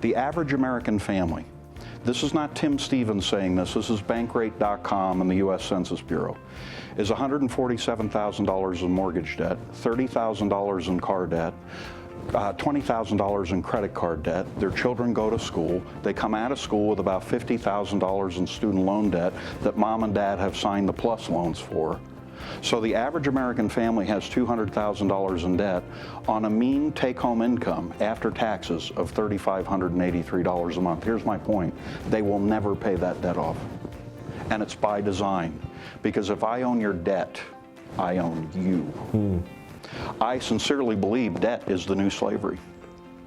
The average American family, this is not Tim Stevens saying this is Bankrate.com and the U.S. Census Bureau, is $147,000 in mortgage debt, $30,000 in car debt, $20,000 in credit card debt. Their children go to school. They come out of school with about $50,000 in student loan debt that mom and dad have signed the PLUS loans for. So the average American family has $200,000 in debt on a mean take-home income after taxes of $3,583 a month. Here's my point. They will never pay that debt off. And it's by design. Because if I own your debt, I own you. I sincerely believe debt is the new slavery.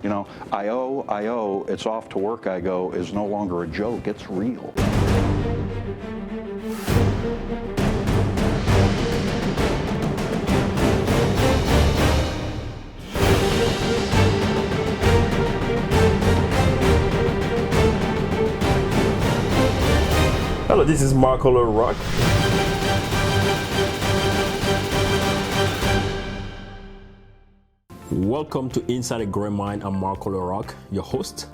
You know, I owe, it's off to work I go is no longer a joke, it's real. Hello, this is Marco LaRock. Welcome to Inside a Growing Mind. I'm Marco LaRock, your host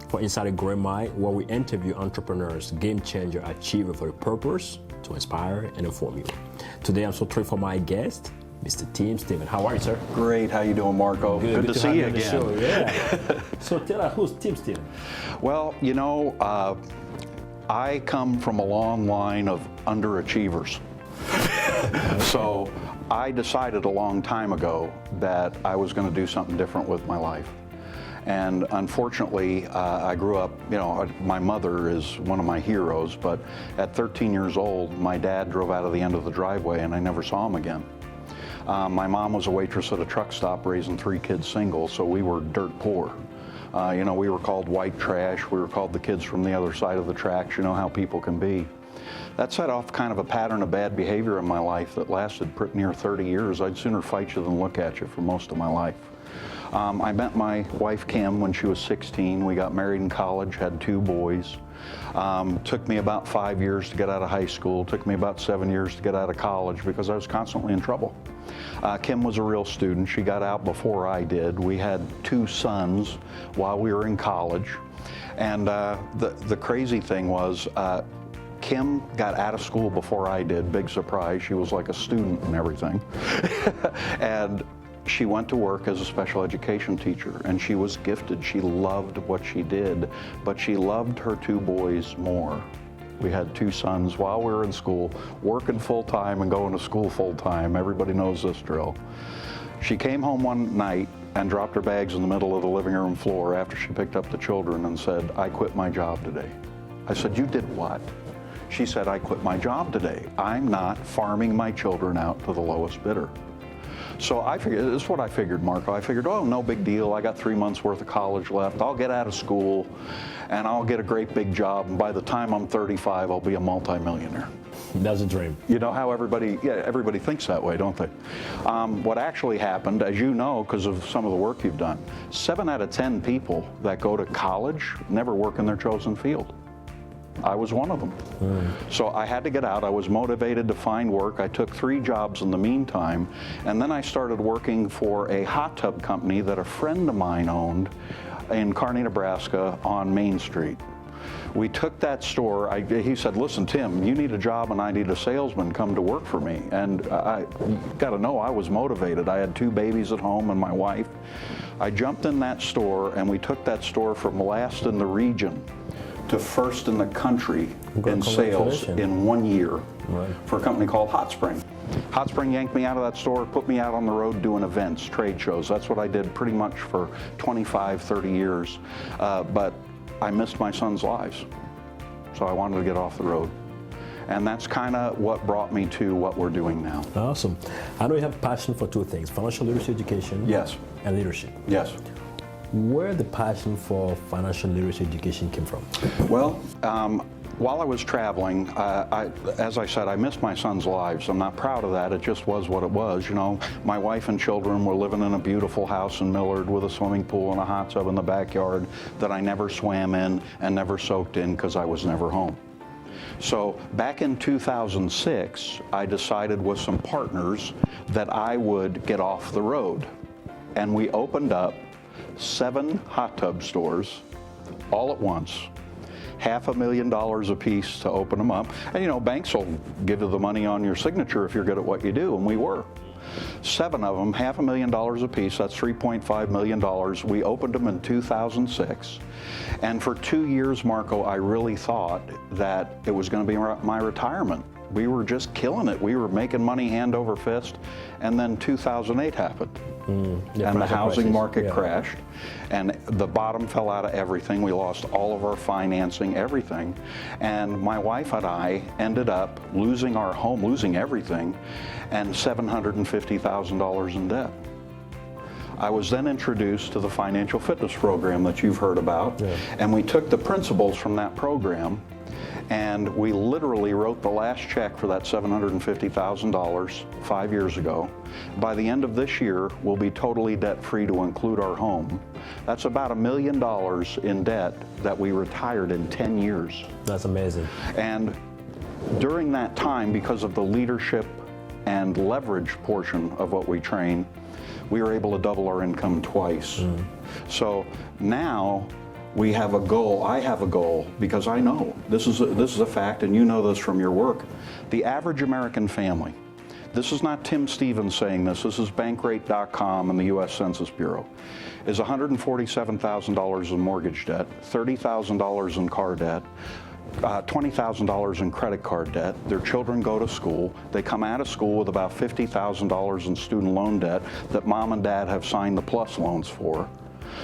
for Inside a Growing Mind, where we interview entrepreneurs, game changer, achiever for a purpose to inspire and inform you. Today, I'm so thrilled for my guest, Mr. Tim Stevens. How are you, sir? Great. How you doing, Marco? Good to see you again. Show. Yeah. So tell us, who's Tim Stevens? Well, you know, I come from a long line of underachievers. So I decided a long time ago that I was going to do something different with my life. And unfortunately, I grew up, you know, my mother is one of my heroes, but at 13 years old, my dad drove out of the end of the driveway and I never saw him again. My mom was a waitress at a truck stop raising 3 kids single, so we were dirt poor. You know, we were called white trash. We were called the kids from the other side of the tracks. You know how people can be. That set off kind of a pattern of bad behavior in my life that lasted pretty near 30 years. I'd sooner fight you than look at you for most of my life. I met my wife, Kim, when she was 16. We got married in college, had 2 boys. Took me about 5 years to get out of high school. Took me about 7 years to get out of college because I was constantly in trouble. Kim was a real student. She got out before I did. We had 2 sons while we were in college. And the crazy thing was, Kim got out of school before I did. Big surprise. She was like a student and everything. And she went to work as a special education teacher, and she was gifted. She loved what she did, but she loved her 2 boys more. We had 2 sons while we were in school, working full-time and going to school full-time. Everybody knows this drill. She came home one night and dropped her bags in the middle of the living room floor after she picked up the children and said, "I quit my job today." I said, "You did what?" She said, "I quit my job today. I'm not farming my children out to the lowest bidder." So I figured, this is what I figured, Marco. I figured, oh, no big deal. I got 3 months worth of college left. I'll get out of school and I'll get a great big job. And by the time I'm 35, I'll be a multimillionaire. That's a dream. You know how everybody thinks that way, don't they? What actually happened, as you know, because of some of the work you've done, 7 out of 10 people that go to college never work in their chosen field. I was one of them. So I had to get out. I was motivated to find work. I took 3 jobs in the meantime, and then I started working for a hot tub company that a friend of mine owned in Kearney, Nebraska on Main Street. We took that store. He said, "Listen, Tim, you need a job and I need a salesman. Come to work for me." And you got to know, I was motivated. I had 2 babies at home and my wife. I jumped in that store and we took that store from last in the region to first in the country in sales in 1 year for a company called Hot Spring. Hot Spring yanked me out of that store, put me out on the road doing events, trade shows. That's what I did pretty much for 25, 30 years. But I missed my son's lives, so I wanted to get off the road. And that's kind of what brought me to what we're doing now. Awesome. I know you have passion for 2 things, financial literacy education Yes. and leadership. Yes. Where the passion for financial literacy education came from? Well, while I was traveling, as I said, I missed my son's lives. I'm not proud of that. It just was what it was. You know, my wife and children were living in a beautiful house in Millard with a swimming pool and a hot tub in the backyard that I never swam in and never soaked in because I was never home. So back in 2006, I decided with some partners that I would get off the road. And we opened up 7 hot tub stores all at once, $500,000 a piece to open them up. And you know, banks will give you the money on your signature if you're good at what you do, and we were. 7 of them, $500,000 a piece, that's $3.5 million. We opened them in 2006. And for 2 years, Marco, I really thought that it was going to be my retirement. We were just killing it. We were making money hand over fist. And then 2008 happened. And the housing market crashed. And the bottom fell out of everything. We lost all of our financing, everything. And my wife and I ended up losing our home, losing everything, and $750,000 in debt. I was then introduced to the financial fitness program that you've heard about. And we took the principles from that program, and we literally wrote the last check for that $750,000 5 years ago. By the end of this year, we'll be totally debt-free to include our home. That's about $1 million in debt that we retired in 10 years. That's amazing. And during that time, because of the leadership and leverage portion of what we train, we were able to double our income twice. So now, we have a goal. I have a goal because I know this is a fact, and you know this from your work. The average American family, this is not Tim Stevens saying this, this is Bankrate.com and the U.S. Census Bureau, is $147,000 in mortgage debt, $30,000 in car debt, $20,000 in credit card debt. Their children go to school. They come out of school with about $50,000 in student loan debt that mom and dad have signed the plus loans for.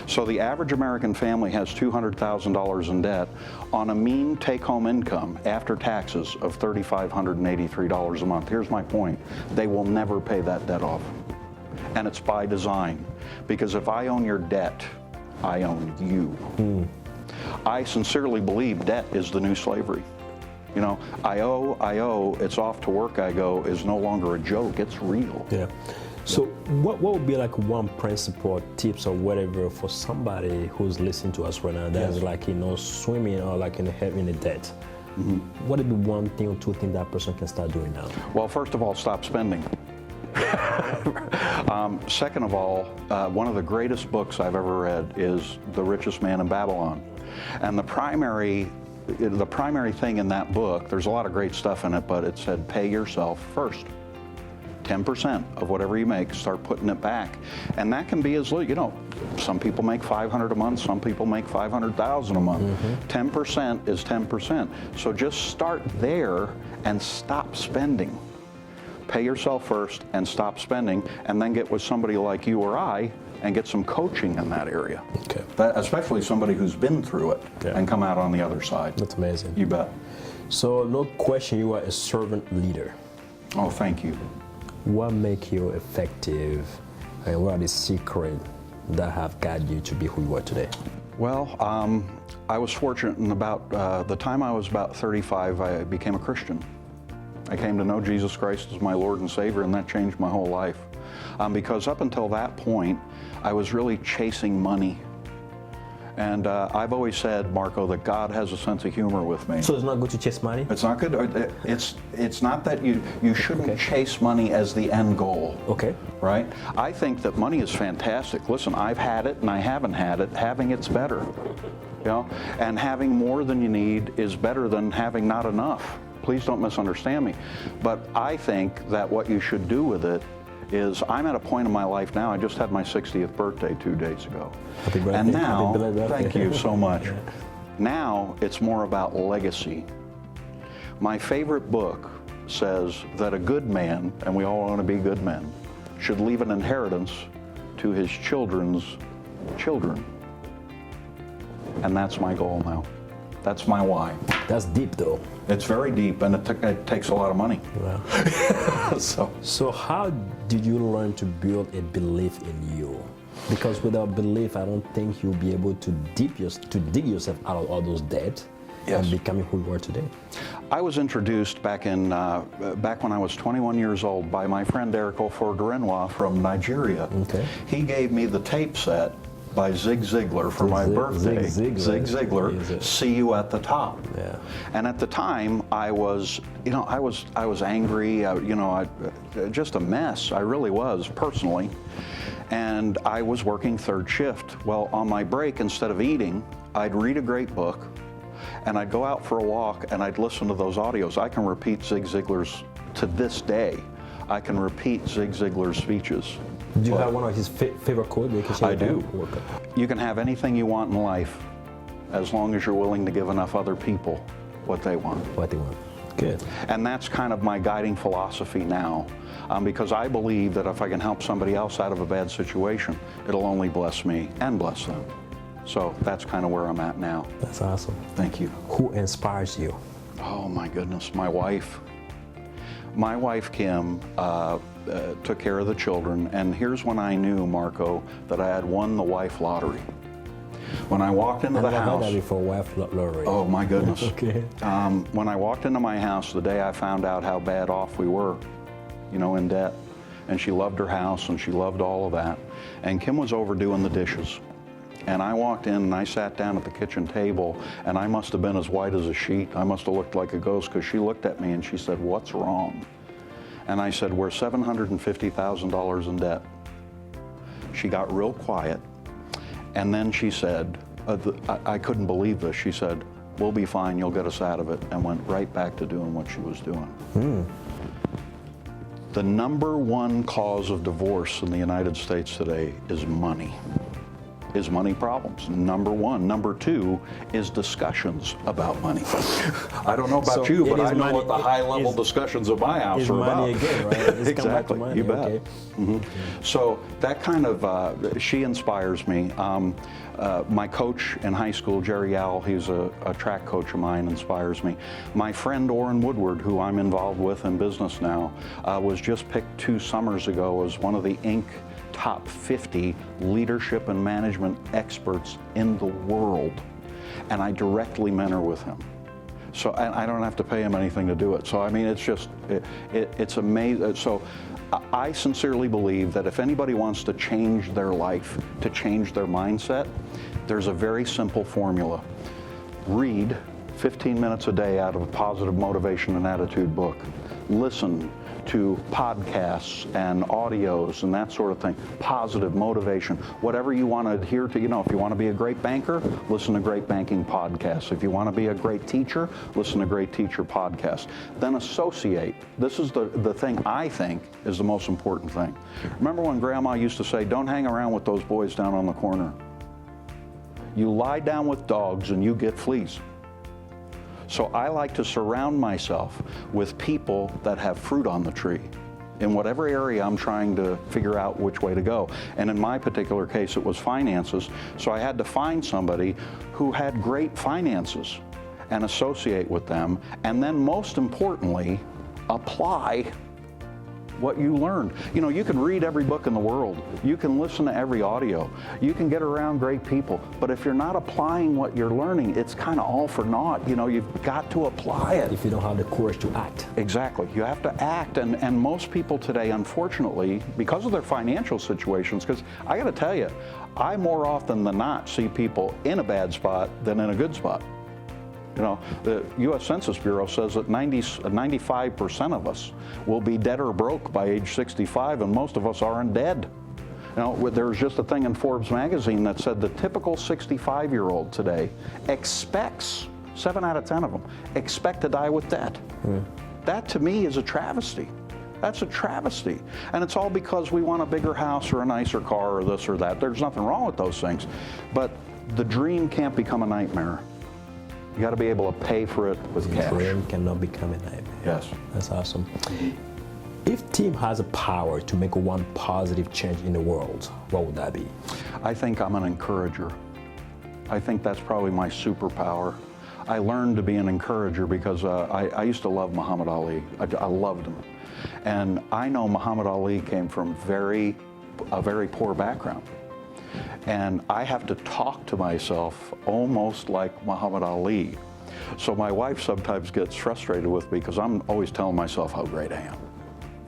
So the average American family has $200,000 in debt on a mean take-home income after taxes of $3,583 a month. Here's my point. They will never pay that debt off. And it's by design. Because if I own your debt, I own you. I sincerely believe debt is the new slavery. You know, I owe, it's off to work I go is no longer a joke, it's real. Yeah. So what would be like one principle, tips or whatever for somebody who's listening to us right now that's like, you know, swimming or like having a debt? What would be one thing or two things that person can start doing now? Well, first of all, stop spending. Second of all, one of the greatest books I've ever read is The Richest Man in Babylon. And the primary thing in that book, there's a lot of great stuff in it, but it said pay yourself first. 10% of whatever you make, start putting it back. And that can be as little, you know, some people make $500 a month, some people make $500,000 a month. 10% is 10%. So just start there and stop spending. Pay yourself first and stop spending, and then get with somebody like you or I and get some coaching in that area. Okay. Especially somebody who's been through it and come out on the other side. That's amazing. You bet. So no question, you are a servant leader. Oh, thank you. What makes you effective, and what are the secrets that have guided you to be who you are today? Well, I was fortunate in about the time I was about 35, I became a Christian. I came to know Jesus Christ as my Lord and Savior, and that changed my whole life. Because up until that point, I was really chasing money. And I've always said, Marco, that God has a sense of humor with me. So it's not good to chase money? It's not good. It's not that you shouldn't chase money as the end goal. Okay. Right? I think that money is fantastic. Listen, I've had it and I haven't had it. Having it's better. You know? And having more than you need is better than having not enough. Please don't misunderstand me. But I think that what you should do with it is, I'm at a point in my life now, I just had my 60th birthday 2 days ago. Happy birthday. And now, Happy birthday. thank you so much. Now it's more about legacy. My favorite book says that a good man, and we all want to be good men, should leave an inheritance to his children's children. And that's my goal now. That's my why. That's deep though. It's very deep, and it takes a lot of money. Wow. So how did you learn to build a belief in you? Because without belief, I don't think you'll be able to dig yourself out of all those debt and becoming who you are today. I was introduced back when I was 21 years old by my friend Eric Ofor-Gerenwa from Nigeria. Okay. He gave me the tape set by Zig Ziglar for my birthday. Zig Ziglar, See You at the Top. Yeah. And at the time, I was angry. Just a mess. I really was personally, and I was working third shift. Well, on my break, instead of eating, I'd read a great book, and I'd go out for a walk and I'd listen to those audios. I can repeat Zig Ziglar's, to this day, I can repeat Zig Ziglar's speeches. Do you have one of his favorite quotes that you can share? I do. You can have anything you want in life as long as you're willing to give enough other people what they want. What they want. Good. And that's kind of my guiding philosophy now, because I believe that if I can help somebody else out of a bad situation, it'll only bless me and bless them. So that's kind of where I'm at now. That's awesome. Thank you. Who inspires you? Oh my goodness, my wife. My wife, Kim, took care of the children, and here's when I knew, Marco, that I had won the wife lottery. When I walked into the house. That before wife lottery. Oh my goodness. Okay. When I walked into my house the day I found out how bad off we were, in debt, and she loved her house and she loved all of that, and Kim was over doing the dishes. And I walked in and I sat down at the kitchen table, and I must have been as white as a sheet. I must have looked like a ghost, because she looked at me and she said, "What's wrong?" And I said, "We're $750,000 in debt." She got real quiet, and then she said, I couldn't believe this. She said, "We'll be fine, you'll get us out of it," and went right back to doing what she was doing. The number one cause of divorce in the United States today is money. Is money problems, number one. Number two is discussions about money. I don't know about you, but I know what the high-level discussions of my house are about. Money again, right? It's Exactly, money. you bet. Okay. So that kind of, she inspires me. My coach in high school, Jerry Owl, he's a track coach of mine, inspires me. My friend Orrin Woodward, who I'm involved with in business now, was just picked 2 summers ago as one of the Inc. top 50 leadership and management experts in the world, and I directly mentor with him. So I don't have to pay him anything to do it. So I mean, it's just, it's amazing. So I sincerely believe that if anybody wants to change their life, to change their mindset, there's a very simple formula. Read 15 minutes a day out of a positive motivation and attitude book. Listen to podcasts and audios and that sort of thing. Positive motivation. Whatever you want to adhere to, if you want to be a great banker, listen to great banking podcasts. If you want to be a great teacher, listen to great teacher podcasts. Then associate. This is the thing I think is the most important thing. Remember when Grandma used to say, "Don't hang around with those boys down on the corner. You lie down with dogs and you get fleas." So I like to surround myself with people that have fruit on the tree in whatever area I'm trying to figure out which way to go. And in my particular case, it was finances. So I had to find somebody who had great finances and associate with them. And then most importantly, apply what you learned. You can read every book in the world. You can listen to every audio. You can get around great people. But if you're not applying what you're learning, it's kind of all for naught. You've got to apply it. If you don't have the courage to act. Exactly. You have to act. And most people today, unfortunately, because of their financial situations, because I got to tell you, I more often than not see people in a bad spot than in a good spot. The U.S. Census Bureau says that 95% of us will be dead or broke by age 65, and most of us aren't dead. There was just a thing in Forbes magazine that said the typical 65-year-old today expects, 7 out of 10 of them, expect to die with debt. That to me is a travesty. That's a travesty. And it's all because we want a bigger house or a nicer car or this or that. There's nothing wrong with those things. But the dream can't become a nightmare. You got to be able to pay for it with cash. Dream cannot become a nightmare. Yes. That's awesome. If team has a power to make one positive change in the world, what would that be? I think I'm an encourager. I think that's probably my superpower. I learned to be an encourager because I used to love Muhammad Ali. I loved him. And I know Muhammad Ali came from a very poor background. And I have to talk to myself almost like Muhammad Ali. So my wife sometimes gets frustrated with me because I'm always telling myself how great I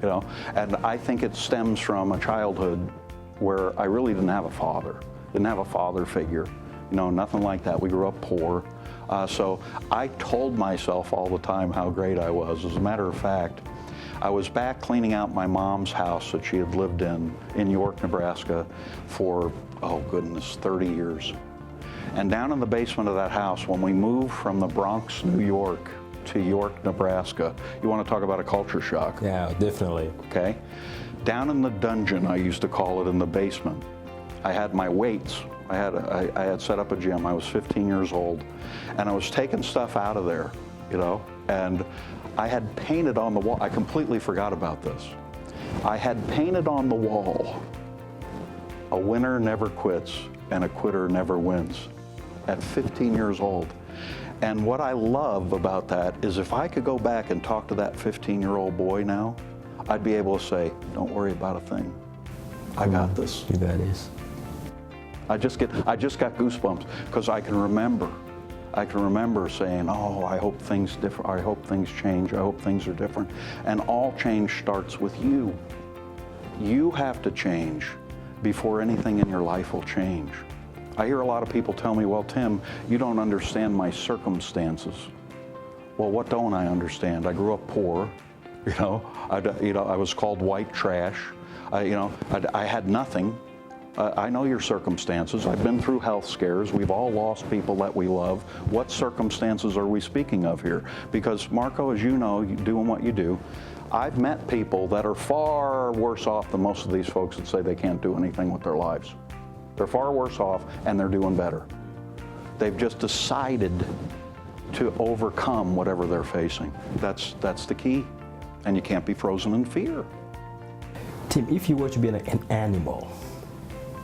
am. And I think it stems from a childhood where I really didn't have a father figure, nothing like that. We grew up poor. So I told myself all the time how great I was. As a matter of fact, I was back cleaning out my mom's house that she had lived in York, Nebraska for, 30 years. And down in the basement of that house, when we moved from the Bronx, New York to York, Nebraska, you want to talk about a culture shock. Yeah, definitely. Okay? Down in the dungeon, I used to call it, in the basement, I had my weights. I had set up a gym. I was 15 years old, and I was taking stuff out of there, and I had painted on the wall. I completely forgot about this. I had painted on the wall, "A winner never quits and a quitter never wins," at 15 years old. And what I love about that is if I could go back and talk to that 15-year-old boy now, I'd be able to say, "Don't worry about a thing. I got this." You got this. I just got goosebumps because I can remember saying, "Oh, I hope things different. I hope things change. I hope things are different." And all change starts with you. You have to change before anything in your life will change. I hear a lot of people tell me, "Well, Tim, you don't understand my circumstances." Well, what don't I understand? I grew up poor. I was called white trash. I had nothing. I know your circumstances. I've been through health scares. We've all lost people that we love. What circumstances are we speaking of here? Because, Marco, as you know, doing what you do, I've met people that are far worse off than most of these folks that say they can't do anything with their lives. They're far worse off, and they're doing better. They've just decided to overcome whatever they're facing. That's the key, and you can't be frozen in fear. Tim, if you were to be an animal,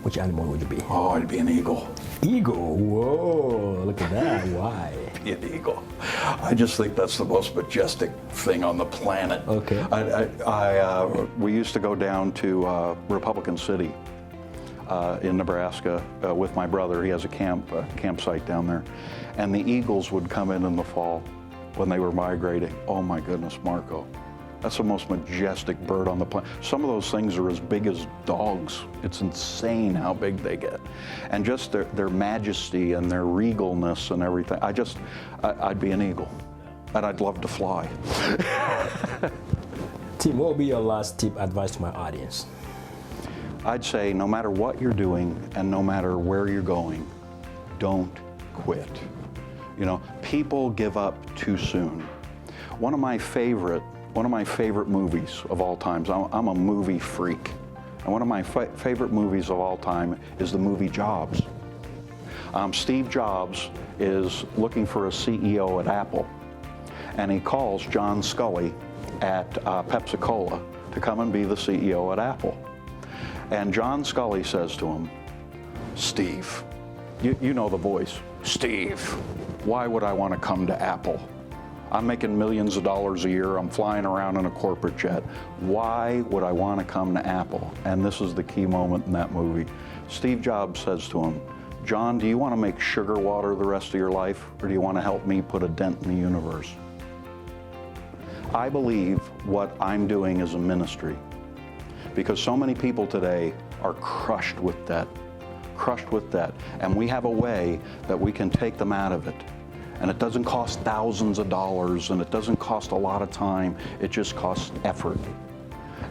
which animal would you be? Oh, I'd be an eagle. Eagle? Whoa, look at that. Why? Be an eagle. I just think that's the most majestic thing on the planet. Okay. We used to go down to Republican City in Nebraska with my brother. He has a campsite down there. And the eagles would come in the fall when they were migrating. Oh my goodness, Marco. That's the most majestic bird on the planet. Some of those things are as big as dogs. It's insane how big they get. And just their majesty and their regalness and everything. I'd be an eagle. And I'd love to fly. Tim, what would be your last tip, advice to my audience? I'd say no matter what you're doing and no matter where you're going, don't quit. People give up too soon. One of my favorite movies of all time, I'm a movie freak, and one of my favorite movies of all time is the movie Jobs. Steve Jobs is looking for a CEO at Apple, and he calls John Scully at Pepsi-Cola to come and be the CEO at Apple. And John Scully says to him, "Steve," you know the voice, "Steve, why would I want to come to Apple? I'm making millions of dollars a year. I'm flying around in a corporate jet. Why would I want to come to Apple?" And this is the key moment in that movie. Steve Jobs says to him, "John, do you want to make sugar water the rest of your life, or do you want to help me put a dent in the universe?" I believe what I'm doing is a ministry, because so many people today are crushed with debt, and we have a way that we can take them out of it. And it doesn't cost thousands of dollars, and it doesn't cost a lot of time. It just costs effort.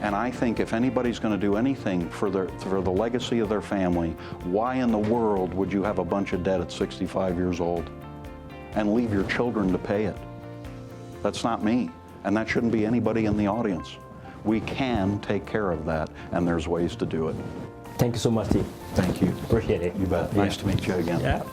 And I think if anybody's going to do anything for the legacy of their family, why in the world would you have a bunch of debt at 65 years old and leave your children to pay it? That's not me, and that shouldn't be anybody in the audience. We can take care of that, and there's ways to do it. Thank you so much, Tim. Thank you. Appreciate it. You bet. Nice to meet you again. Yeah.